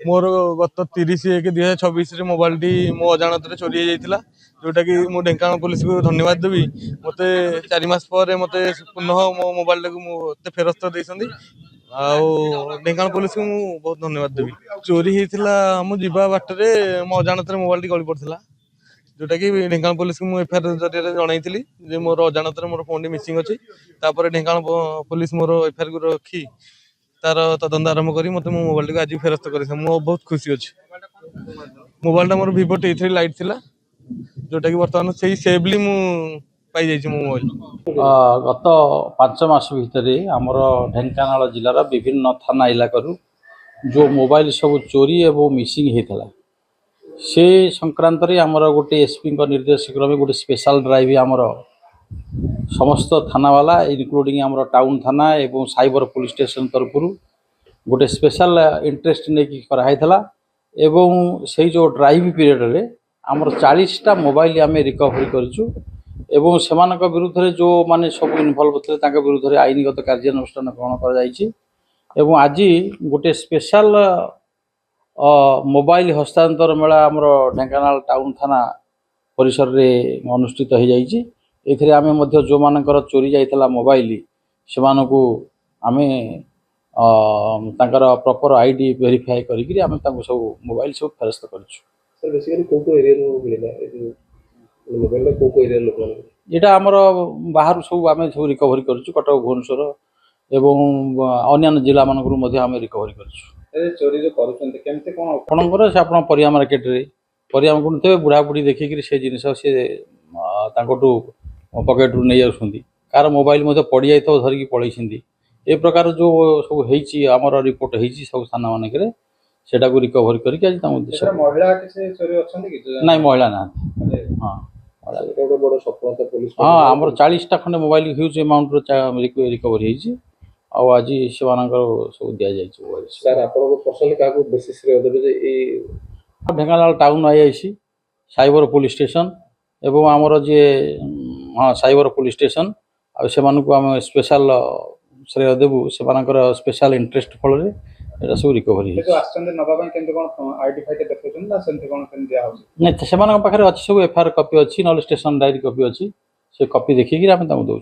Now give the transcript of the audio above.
मोर गत 30/1/2026 मोबाइल मो अजाणत चोरी हो जाता जोटा कि मु ढेंकानाल पुलिस को धन्यवाद देवी मत 4 मास पर मत पुनः मो मोबाइल को फेरस्त देती ढेंकानाल पुलिस को बहुत धन्यवाद देवी। चोरी होता मुझे बाटर मो अजाणत मोबाइल गली पड़ा जोटा कि ढेंकानाल पुलिस को मुझे एफआईआर जरिए जनई मोर अजाणत मोर फोन मिसिंग अच्छी ढेंकानाल पुलिस मोर एफआईआर को रखी तार तदंत आरंभ कर मत मो मोबाइल को आज फेरस्त कर बहुत खुशी अच्छी। मोबाइल मोर Vivo T3 लाइट थिला जोटा कि बर्तमान से सेफली मु पाई जाइछि मो मोबाइल। गत 5 मास भितर आमर ढेंकानाल जिलार विभिन्न थाना इलाकू जो मोबाइल सब चोरी एवं मिसिंग होता से संक्रांत आमर गोटे एसपी निर्देश क्रमे गोटे स्पेशल ड्राइव आमर समस्त थाना वाला इनक्लूडिंग आमर टाउन थाना एवं साइबर पुलिस स्टेशन तरफ गोटे स्पेशल इंटरेस्ट नहीं कराइला एवं से जो ड्राइव पीरियड रे आमर 40टा मोबाइल आम रिकवरी करूँ एवं से विरुद्ध रे जो माने सब इनवल्व थे विरुद्ध रे आईनगत कार्यानुष्ठान ग्रहण कर आज गोटे स्पेशल मोबाइल हस्तांतर मेला आमर ढेंकानाल टाउन थाना परिसर रे अनुष्ठित हो जाइए। एथिरे आमे मध्य जो मानकर चोरी जाइतला मोबाइल से आमे तांकर प्रॉपर आईडी वेरीफाई करिकरी आमे तांको सब मोबाइल सब फेरस्त करछु। सर बेसिकली को एरिया रो मिलेला ए मोबाइल को एरिया लोक एटा हमर बाहर सब आमे सब रिकवरी करछु कटक भुवनेश्वर एवं अन्य जिला मानकरू मध्य आमे रिकवरी करछु। ए चोरी जो करूछन्ते केमते कोन आपनकर से आपन परिया मार्केट रे परिया कोनते बुढ़ा बुढ़ी देखिकरी से जिनिस से तांकोटू पॉकेट रू नहीं आसुंदी कार मोबाइल मध्य पड़ी जाई तो धरिकी पळैछिंदी ए प्रकार जो सब हेची हमर रिपोर्ट हेची सब थाना मानकरे सेटा को रिकवरी करके आज ताम उद्देश्य महिला किसे चोरी अछन्ती कि नहीं महिला ना हां एटा बड़ सफलता पुलिस हां हमर 40टा खंडे मोबाइल ह्यूज अमाउंट रो रिकवरी हेची आ आज से सब दिया जाय मोबाइल। सर आपन को पर्सनली का को बेसिस रे देबे जे ए Dhenkanal town IIC cyber police station एवं आमर जे हाँ साइबर पुलिस स्टेशन आ स्पेशल श्रेय देवु से स्पेशल इंटरेस्ट फल सब रिकवरी नहीं से अच्छी सब एफआईआर कॉपी अच्छी ना स्टेशन डायरी कॉपी अच्छी से कॉपी देखिए आम दौर।